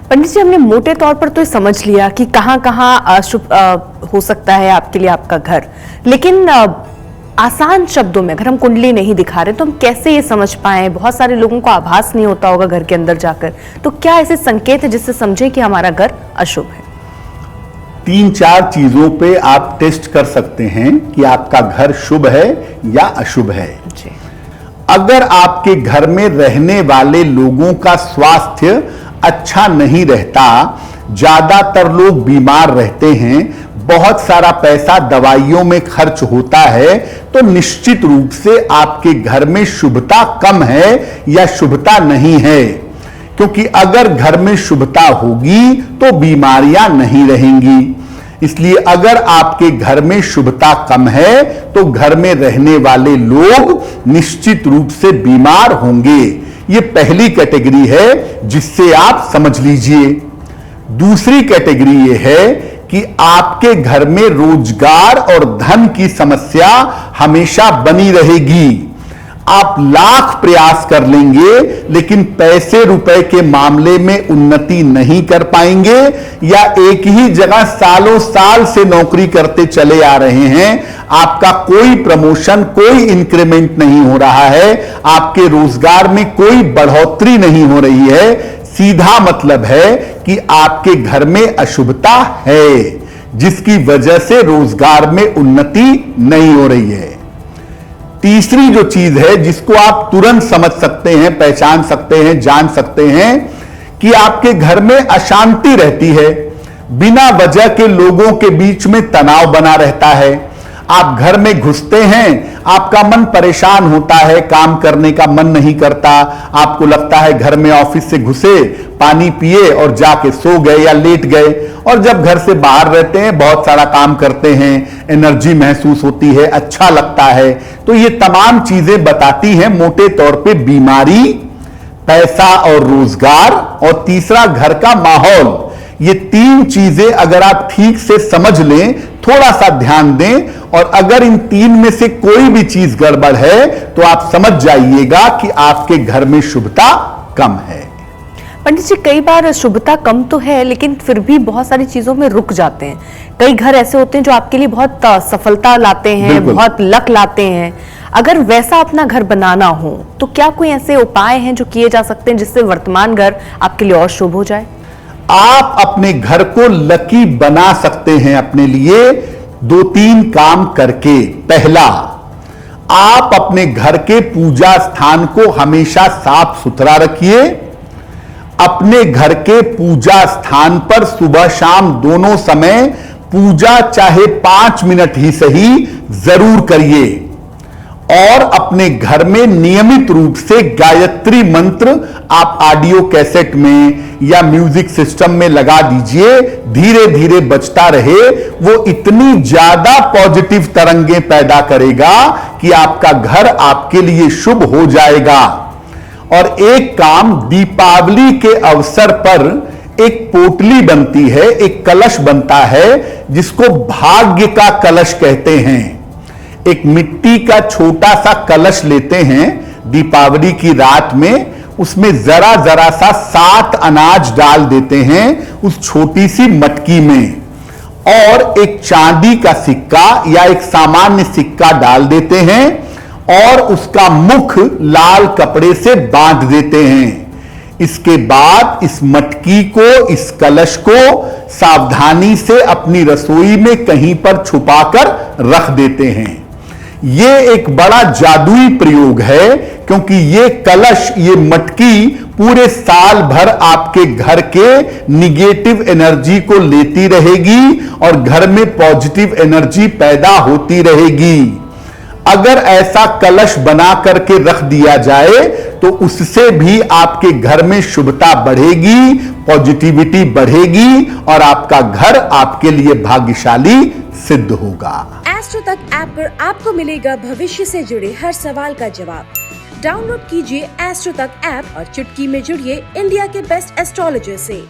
पंडित जी, हमने मोटे तौर पर तो ये समझ लिया कि कहाँ कहाँ अशुभ हो सकता है आपके लिए आपका घर, लेकिन आसान शब्दों में अगर हम कुंडली नहीं दिखा रहे तो हम कैसे ये समझ पाएं? बहुत सारे लोगों को आभास नहीं होता होगा घर के अंदर जाकर, तो क्या ऐसे संकेत है जिससे समझें कि हमारा घर अशुभ है? 3-4 चीजों पे आप टेस्ट कर सकते हैं कि आपका घर शुभ है या अशुभ है। जी। अगर आपके घर में रहने वाले लोगों का स्वास्थ्य अच्छा नहीं रहता, ज्यादातर लोग बीमार रहते हैं, बहुत सारा पैसा दवाइयों में खर्च होता है, तो निश्चित रूप से आपके घर में शुभता कम है या शुभता नहीं है। क्योंकि अगर घर में शुभता होगी तो बीमारियां नहीं रहेंगी। इसलिए अगर आपके घर में शुभता कम है तो घर में रहने वाले लोग निश्चित रूप से बीमार होंगे। ये पहली कैटेगरी है जिससे आप समझ लीजिए। दूसरी कैटेगरी ये है कि आपके घर में रोजगार और धन की समस्या हमेशा बनी रहेगी। आप लाख प्रयास कर लेंगे लेकिन पैसे रुपए के मामले में उन्नति नहीं कर पाएंगे, या एक ही जगह सालों साल से नौकरी करते चले आ रहे हैं, आपका कोई प्रमोशन, कोई इंक्रीमेंट नहीं हो रहा है, आपके रोजगार में कोई बढ़ोतरी नहीं हो रही है। सीधा मतलब है कि आपके घर में अशुभता है, जिसकी वजह से रोजगार में उन्नति नहीं हो रही है। तीसरी जो चीज है जिसको आप तुरंत समझ सकते हैं, पहचान सकते हैं, जान सकते हैं कि आपके घर में अशांति रहती है। बिना वजह के लोगों के बीच में तनाव बना रहता है। आप घर में घुसते हैं, आपका मन परेशान होता है, काम करने का मन नहीं करता, आपको लगता है घर में ऑफिस से घुसे, पानी पिए और जाके सो गए या लेट गए। और जब घर से बाहर रहते हैं, बहुत सारा काम करते हैं, एनर्जी महसूस होती है, अच्छा लगता है। तो ये तमाम चीजें बताती हैं मोटे तौर पे बीमारी, पैसा और रोजगार, और तीसरा घर का माहौल। ये 3 चीजें अगर आप ठीक से समझ लें, थोड़ा सा ध्यान दें, और अगर इन 3 में से कोई भी चीज गड़बड़ है तो आप समझ जाइएगा कि आपके घर में शुभता कम है। पंडित जी, कई बार शुभता कम तो है लेकिन फिर भी बहुत सारी चीजों में रुक जाते हैं। कई घर ऐसे होते हैं जो आपके लिए बहुत सफलता लाते हैं, बहुत लक लाते हैं। अगर वैसा अपना घर बनाना हो तो क्या कोई ऐसे उपाय हैं जो किए जा सकते हैं जिससे वर्तमान घर आपके लिए और शुभ हो जाए? आप अपने घर को लकी बना सकते हैं अपने लिए 2-3 काम करके। पहला, आप अपने घर के पूजा स्थान को हमेशा साफ सुथरा रखिए। अपने घर के पूजा स्थान पर सुबह शाम दोनों समय पूजा चाहे 5 मिनट ही सही जरूर करिए। और अपने घर में नियमित रूप से गायत्री मंत्र आप ऑडियो कैसेट में या म्यूजिक सिस्टम में लगा दीजिए, धीरे धीरे बजता रहे। वो इतनी ज्यादा पॉजिटिव तरंगें पैदा करेगा कि आपका घर आपके लिए शुभ हो जाएगा। और एक काम, दीपावली के अवसर पर एक पोटली बनती है, एक कलश बनता है जिसको भाग्य का कलश कहते हैं। एक मिट्टी का छोटा सा कलश लेते हैं दीपावली की रात में, उसमें जरा जरा सा 7 अनाज डाल देते हैं उस छोटी सी मटकी में, और एक चांदी का सिक्का या एक सामान्य सिक्का डाल देते हैं और उसका मुख लाल कपड़े से बांध देते हैं। इसके बाद इस मटकी को, इस कलश को सावधानी से अपनी रसोई में कहीं पर छुपाकर रख देते हैं। ये एक बड़ा जादुई प्रयोग है, क्योंकि ये कलश, ये मटकी पूरे साल भर आपके घर के निगेटिव एनर्जी को लेती रहेगी और घर में पॉजिटिव एनर्जी पैदा होती रहेगी। अगर ऐसा कलश बना करके रख दिया जाए तो उससे भी आपके घर में शुभता बढ़ेगी, पॉजिटिविटी बढ़ेगी और आपका घर आपके लिए भाग्यशाली सिद्ध होगा। एस्ट्रो तक ऐप पर आपको मिलेगा भविष्य से जुड़े हर सवाल का जवाब। डाउनलोड कीजिए एस्ट्रो तक ऐप और चुटकी में जुड़िए इंडिया के बेस्ट एस्ट्रोलॉजर से।